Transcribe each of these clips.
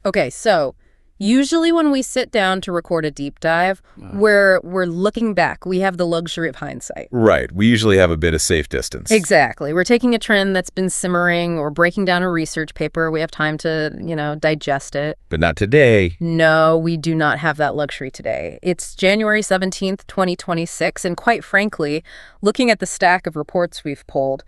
Okay, so usually when we sit down to record a deep dive, we're looking back. We have the luxury of hindsight. Right. We usually have a bit of safe distance. Exactly. We're taking a trend that's been simmering or breaking down a research paper. We have time to, digest it. But not today. No, we do not have that luxury today. It's January 17th, 2026, and quite frankly, looking at the stack of reports we've pulled,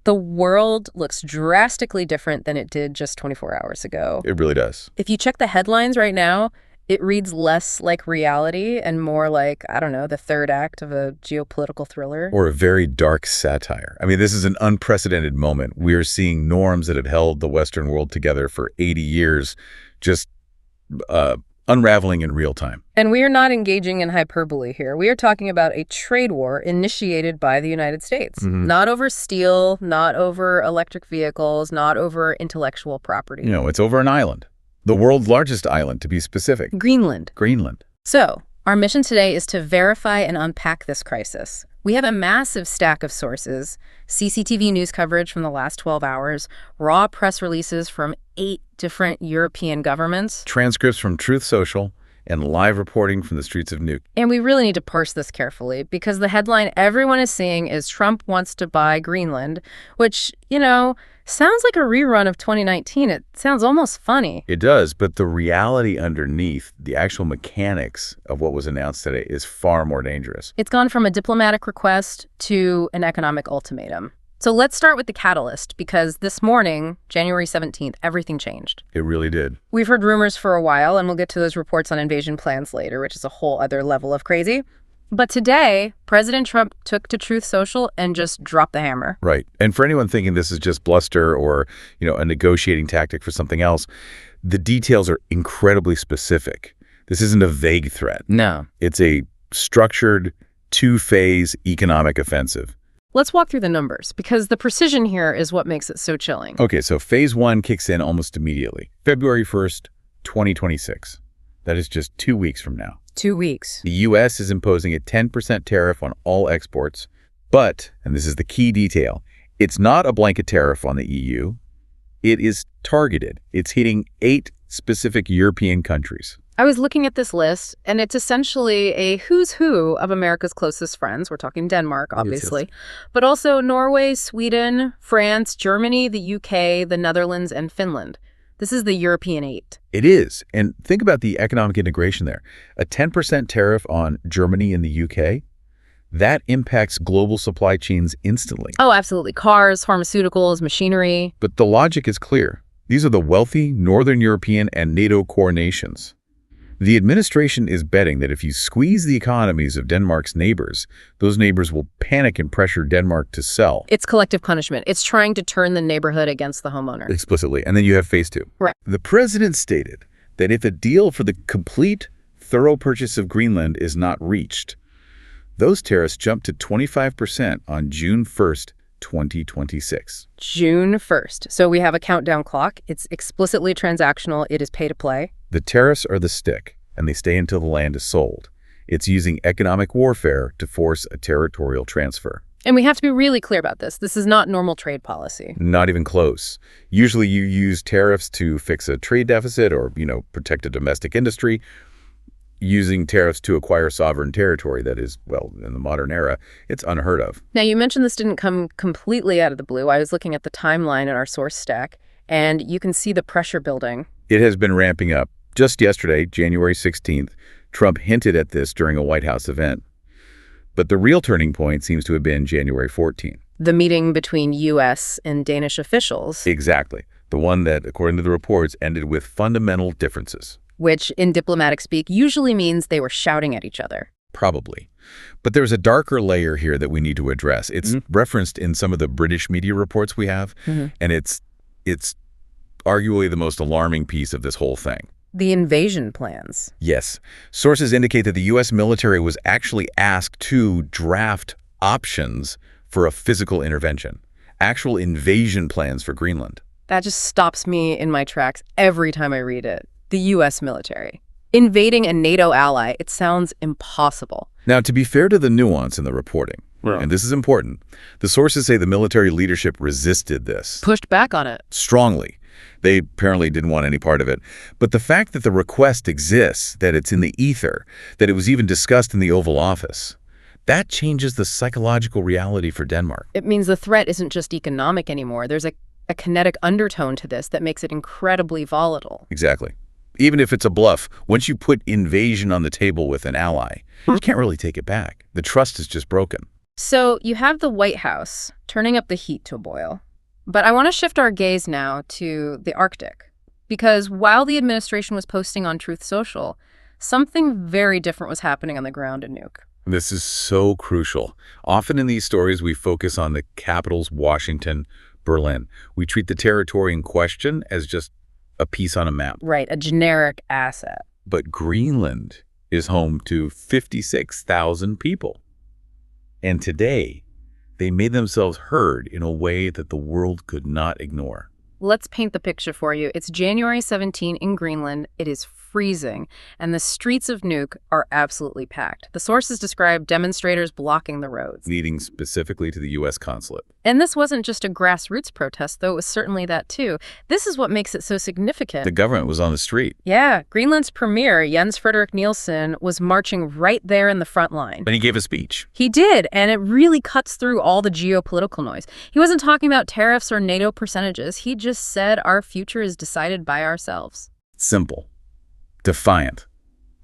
the world looks drastically different than it did just 24 hours ago. It really does. If you check the headlines right now, it reads less like reality and more like, I don't know, the third act of a geopolitical thriller. Or a very dark satire. I mean, this is an unprecedented moment. We're seeing norms that have held the Western world together for 80 years just unraveling in real time. And we are not engaging in hyperbole here. We are talking about a trade war initiated by the United States. Not over steel, not over electric vehicles, not over intellectual property. It's over an island. The world's largest island, to be specific. Greenland. So, our mission today is to verify and unpack this crisis. We have a massive stack of sources, CCTV news coverage from the last 12 hours, raw press releases from 8 different European governments, transcripts from Truth Social, and live reporting from the streets of Nuuk. And we really need to parse this carefully because the headline everyone is seeing is Trump wants to buy Greenland, which, sounds like a rerun of 2019. It sounds almost funny. It does, but the reality underneath, the actual mechanics of what was announced today is far more dangerous. It's gone from a diplomatic request to an economic ultimatum. So let's start with the catalyst, because this morning, January 17th, everything changed. It really did. We've heard rumors for a while, and we'll get to those reports on invasion plans later, which is a whole other level of crazy. But today, President Trump took to Truth Social and just dropped the hammer. Right. And for anyone thinking this is just bluster or, a negotiating tactic for something else, the details are incredibly specific. This isn't a vague threat. No. It's a structured, two-phase economic offensive. Let's walk through the numbers, because the precision here is what makes it so chilling. Okay, so phase 1 kicks in almost immediately. February 1st, 2026. That is just 2 weeks from now. 2 weeks. The U.S. is imposing a 10% tariff on all exports, but, and this is the key detail, it's not a blanket tariff on the EU. It is targeted. It's hitting 8 specific European countries. I was looking at this list, and it's essentially a who's who of America's closest friends. We're talking Denmark, obviously, yes. But also Norway, Sweden, France, Germany, the UK, the Netherlands, and Finland. This is the European 8. It is. And think about the economic integration there. A 10% tariff on Germany and the UK, that impacts global supply chains instantly. Oh, absolutely. Cars, pharmaceuticals, machinery. But the logic is clear. These are the wealthy Northern European and NATO core nations. The administration is betting that if you squeeze the economies of Denmark's neighbors, those neighbors will panic and pressure Denmark to sell. It's collective punishment. It's trying to turn the neighborhood against the homeowner. Explicitly. And then you have phase 2. Right. The president stated that if a deal for the complete, thorough purchase of Greenland is not reached, those tariffs jump to 25% on June 1st, 2026. June 1st. So we have a countdown clock. It's explicitly transactional. It is pay to play. The tariffs are the stick, and they stay until the land is sold. It's using economic warfare to force a territorial transfer. And we have to be really clear about this. This is not normal trade policy. Not even close. Usually you use tariffs to fix a trade deficit or, protect a domestic industry. Using tariffs to acquire sovereign territory that is, well, in the modern era, it's unheard of. Now, you mentioned this didn't come completely out of the blue. I was looking at the timeline in our source stack, and you can see the pressure building. It has been ramping up. Just yesterday, January 16th, Trump hinted at this during a White House event. But the real turning point seems to have been January 14th. The meeting between U.S. and Danish officials. Exactly. The one that, according to the reports, ended with fundamental differences. Which, in diplomatic speak, usually means they were shouting at each other. Probably. But there's a darker layer here that we need to address. It's referenced in some of the British media reports we have, and it's arguably the most alarming piece of this whole thing. The invasion plans. Yes. Sources indicate that the U.S. military was actually asked to draft options for a physical intervention, actual invasion plans for Greenland. That just stops me in my tracks every time I read it. The U.S. military. Invading a NATO ally, it sounds impossible. Now, to be fair to the nuance in the reporting, and this is important, the sources say the military leadership resisted this. Pushed back on it. Strongly. They apparently didn't want any part of it. But the fact that the request exists, that it's in the ether, that it was even discussed in the Oval Office, that changes the psychological reality for Denmark. It means the threat isn't just economic anymore. There's a kinetic undertone to this that makes it incredibly volatile. Exactly. Even if it's a bluff, once you put invasion on the table with an ally, you can't really take it back. The trust is just broken. So you have the White House turning up the heat to a boil. But I want to shift our gaze now to the Arctic. Because while the administration was posting on Truth Social, something very different was happening on the ground in Nuuk. This is so crucial. Often in these stories, we focus on the capitals, Washington, Berlin. We treat the territory in question as just a piece on a map. Right, a generic asset. But Greenland is home to 56,000 people. And today, they made themselves heard in a way that the world could not ignore. Let's paint the picture for you. It's January 17 in Greenland. It is freezing, and the streets of Nuuk are absolutely packed. The sources describe demonstrators blocking the roads, Leading specifically to the U.S. consulate. And this wasn't just a grassroots protest, though it was certainly that too. This is what makes it so significant. The government was on the street. Yeah, Greenland's premier, Jens Frederik Nielsen, was marching right there in the front line. And he gave a speech. He did, and it really cuts through all the geopolitical noise. He wasn't talking about tariffs or NATO percentages. He just said our future is decided by ourselves. Simple. Defiant.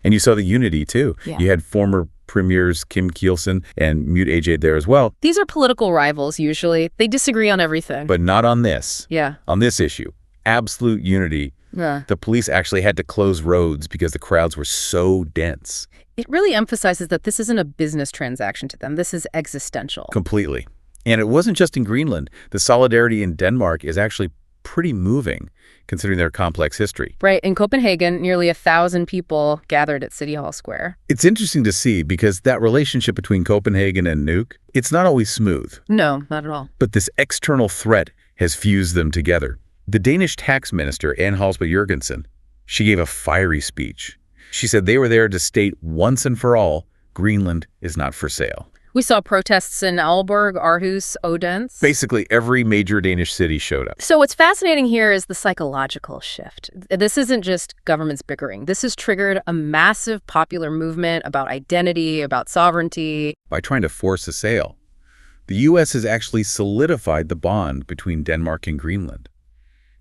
And you saw the unity, too. Yeah. You had former premiers Kim Kielsen and Mute Ajay there as well. These are political rivals, usually. They disagree on everything. But not on this. Yeah. On this issue. Absolute unity. Yeah. The police actually had to close roads because the crowds were so dense. It really emphasizes that this isn't a business transaction to them. This is existential. Completely. And it wasn't just in Greenland. The solidarity in Denmark is actually pretty moving, considering their complex history. Right. In Copenhagen, nearly 1,000 people gathered at City Hall Square. It's interesting to see because that relationship between Copenhagen and Nuuk, it's not always smooth. No, not at all. But this external threat has fused them together. The Danish tax minister, Anne Halsba Jørgensen, she gave a fiery speech. She said they were there to state once and for all, Greenland is not for sale. We saw protests in Aalborg, Aarhus, Odense. Basically, every major Danish city showed up. So what's fascinating here is the psychological shift. This isn't just governments bickering. This has triggered a massive popular movement about identity, about sovereignty. By trying to force a sale, the U.S. has actually solidified the bond between Denmark and Greenland.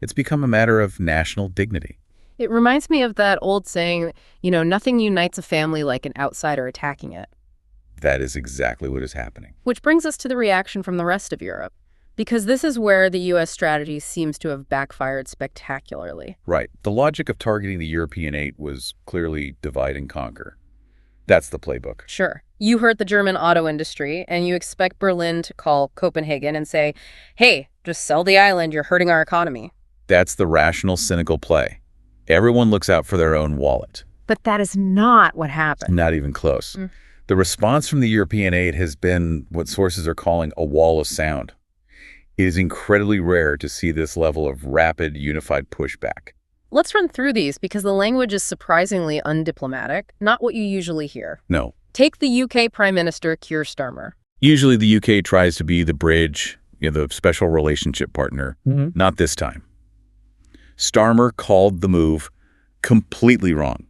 It's become a matter of national dignity. It reminds me of that old saying, nothing unites a family like an outsider attacking it. That is exactly what is happening. Which brings us to the reaction from the rest of Europe, because this is where the U.S. strategy seems to have backfired spectacularly. Right. The logic of targeting the European eight was clearly divide and conquer. That's the playbook. Sure. You hurt the German auto industry, and you expect Berlin to call Copenhagen and say, hey, just sell the island, you're hurting our economy. That's the rational, cynical play. Everyone looks out for their own wallet. But that is not what happened. Not even close. The response from the European aid has been what sources are calling a wall of sound. It is incredibly rare to see this level of rapid, unified pushback. Let's run through these because the language is surprisingly undiplomatic, not what you usually hear. No. Take the UK Prime Minister Keir Starmer. Usually the UK tries to be the bridge, the special relationship partner. Not this time. Starmer called the move completely wrong,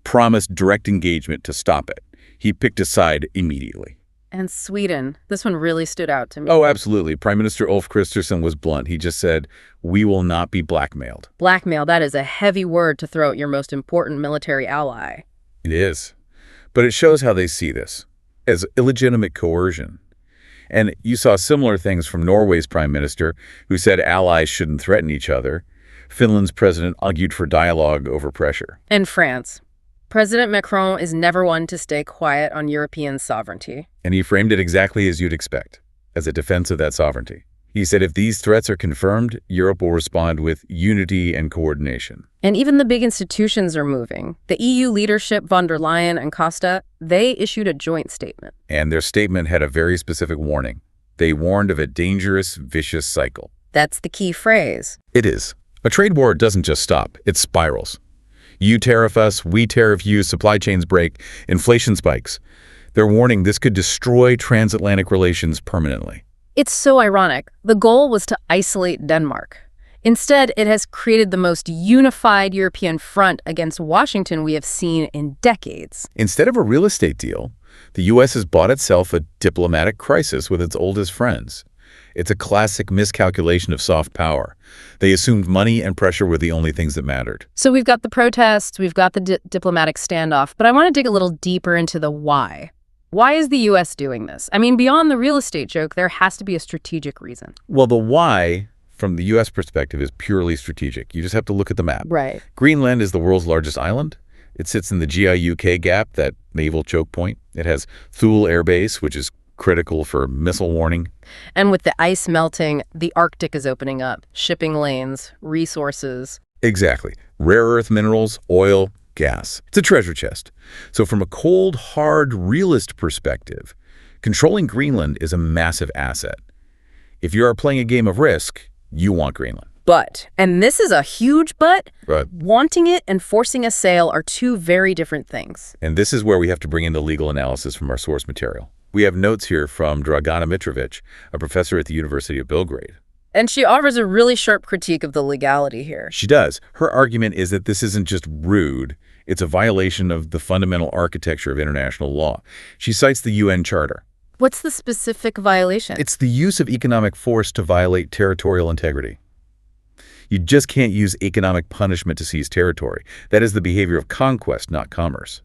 promised direct engagement to stop it. He picked a side immediately. And Sweden. This one really stood out to me. Oh, absolutely. Prime Minister Ulf Kristersson was blunt. He just said, we will not be blackmailed. Blackmail, that is a heavy word to throw at your most important military ally. It is. But it shows how they see this, as illegitimate coercion. And you saw similar things from Norway's prime minister, who said allies shouldn't threaten each other. Finland's president argued for dialogue over pressure. And France. President Macron is never one to stay quiet on European sovereignty. And he framed it exactly as you'd expect, as a defense of that sovereignty. He said if these threats are confirmed, Europe will respond with unity and coordination. And even the big institutions are moving. The EU leadership, von der Leyen and Costa, they issued a joint statement. And their statement had a very specific warning. They warned of a dangerous, vicious cycle. That's the key phrase. It is. A trade war doesn't just stop, it spirals. You tariff us, we tariff you, supply chains break, inflation spikes. They're warning this could destroy transatlantic relations permanently. It's so ironic. The goal was to isolate Denmark. Instead, it has created the most unified European front against Washington we have seen in decades. Instead of a real estate deal, the U.S. has bought itself a diplomatic crisis with its oldest friends. It's a classic miscalculation of soft power. They assumed money and pressure were the only things that mattered. So we've got the protests, we've got the diplomatic standoff, but I want to dig a little deeper into the why. Why is the U.S. doing this? I mean, beyond the real estate joke, there has to be a strategic reason. Well, the why, from the U.S. perspective, is purely strategic. You just have to look at the map. Right. Greenland is the world's largest island. It sits in the GIUK gap, that naval choke point. It has Thule Air Base, which is critical for missile warning. And with the ice melting, the Arctic is opening up. Shipping lanes, resources. Exactly. Rare earth minerals, oil, gas. It's a treasure chest. So from a cold, hard, realist perspective, controlling Greenland is a massive asset. If you are playing a game of risk, you want Greenland. But, and this is a huge but, Right. wanting it and forcing a sale are two very different things. And this is where we have to bring in the legal analysis from our source material. We have notes here from Dragana Mitrovic, a professor at the University of Belgrade. And she offers a really sharp critique of the legality here. She does. Her argument is that this isn't just rude, it's a violation of the fundamental architecture of international law. She cites the UN Charter. What's the specific violation? It's the use of economic force to violate territorial integrity. You just can't use economic punishment to seize territory. That is the behavior of conquest, not commerce.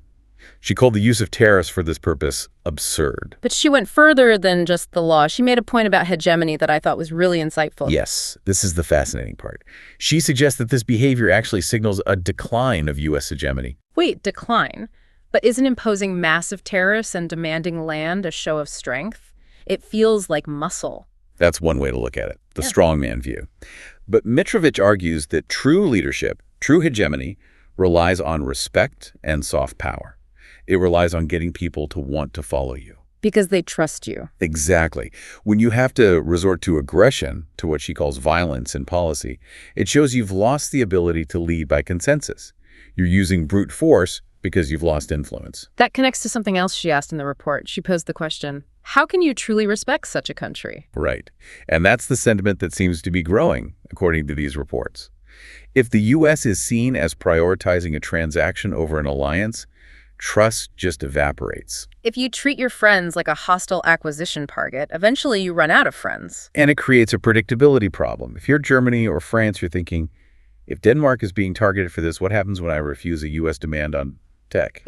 She called the use of tariffs for this purpose absurd. But she went further than just the law. She made a point about hegemony that I thought was really insightful. Yes, this is the fascinating part. She suggests that this behavior actually signals a decline of U.S. hegemony. Wait, decline? But isn't imposing massive tariffs and demanding land a show of strength? It feels like muscle. That's one way to look at it, the strongman view. But Mitrovic argues that true leadership, true hegemony, relies on respect and soft power. It relies on getting people to want to follow you. Because they trust you. Exactly. When you have to resort to aggression, to what she calls violence in policy, it shows you've lost the ability to lead by consensus. You're using brute force because you've lost influence. That connects to something else she asked in the report. She posed the question, how can you truly respect such a country? Right. And that's the sentiment that seems to be growing, according to these reports. If the U.S. is seen as prioritizing a transaction over an alliance, trust just evaporates. If you treat your friends like a hostile acquisition target, eventually you run out of friends. And it creates a predictability problem. If you're Germany or France, you're thinking, if Denmark is being targeted for this, what happens when I refuse a U.S. demand on tech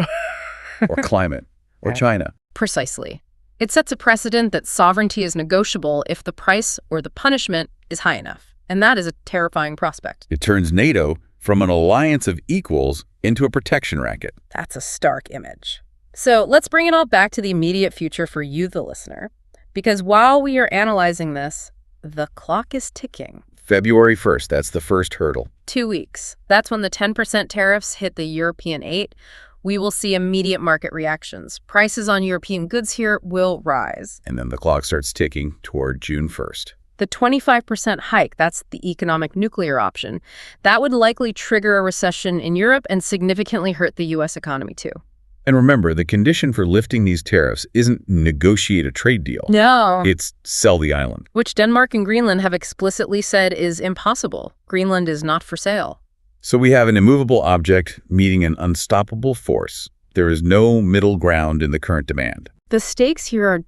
or climate or China? Precisely. It sets a precedent that sovereignty is negotiable if the price or the punishment is high enough. And that is a terrifying prospect. It turns NATO from an alliance of equals into a protection racket. That's a stark image. So let's bring it all back to the immediate future for you, the listener. Because while we are analyzing this, the clock is ticking. February 1st, that's the first hurdle. 2 weeks. That's when the 10% tariffs hit the European 8. We will see immediate market reactions. Prices on European goods here will rise. And then the clock starts ticking toward June 1st. The 25% hike, that's the economic nuclear option, that would likely trigger a recession in Europe and significantly hurt the U.S. economy too. And remember, the condition for lifting these tariffs isn't negotiate a trade deal. No. It's sell the island. Which Denmark and Greenland have explicitly said is impossible. Greenland is not for sale. So we have an immovable object meeting an unstoppable force. There is no middle ground in the current demand. The stakes here are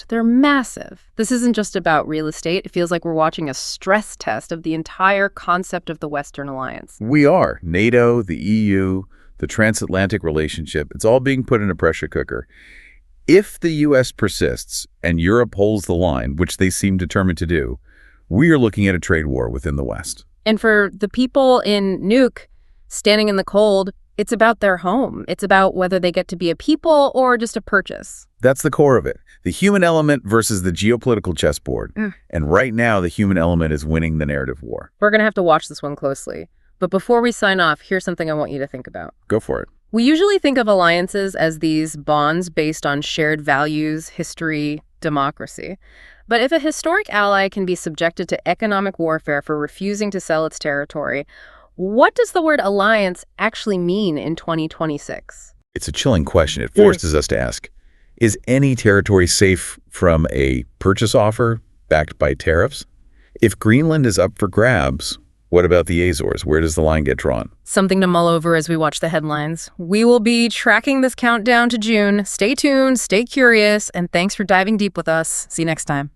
they're massive. This isn't just about real estate. It feels like we're watching a stress test of the entire concept of the Western Alliance. We are. NATO, the EU, the transatlantic relationship, it's all being put in a pressure cooker. If the U.S. persists and Europe holds the line, which they seem determined to do, we are looking at a trade war within the West. And for the people in Nuuk, standing in the cold, it's about their home. It's about whether they get to be a people or just a purchase. That's the core of it. The human element versus the geopolitical chessboard. And right now, the human element is winning the narrative war. We're going to have to watch this one closely. But before we sign off, here's something I want you to think about. Go for it. We usually think of alliances as these bonds based on shared values, history, democracy. But if a historic ally can be subjected to economic warfare for refusing to sell its territory, what does the word alliance actually mean in 2026? It's a chilling question. It forces us to ask, is any territory safe from a purchase offer backed by tariffs? If Greenland is up for grabs, What about the Azores? Where does the line get drawn? Something to mull over as we watch the headlines. We will be tracking this countdown to June. Stay tuned, stay curious, and thanks for diving deep with us. See you next time.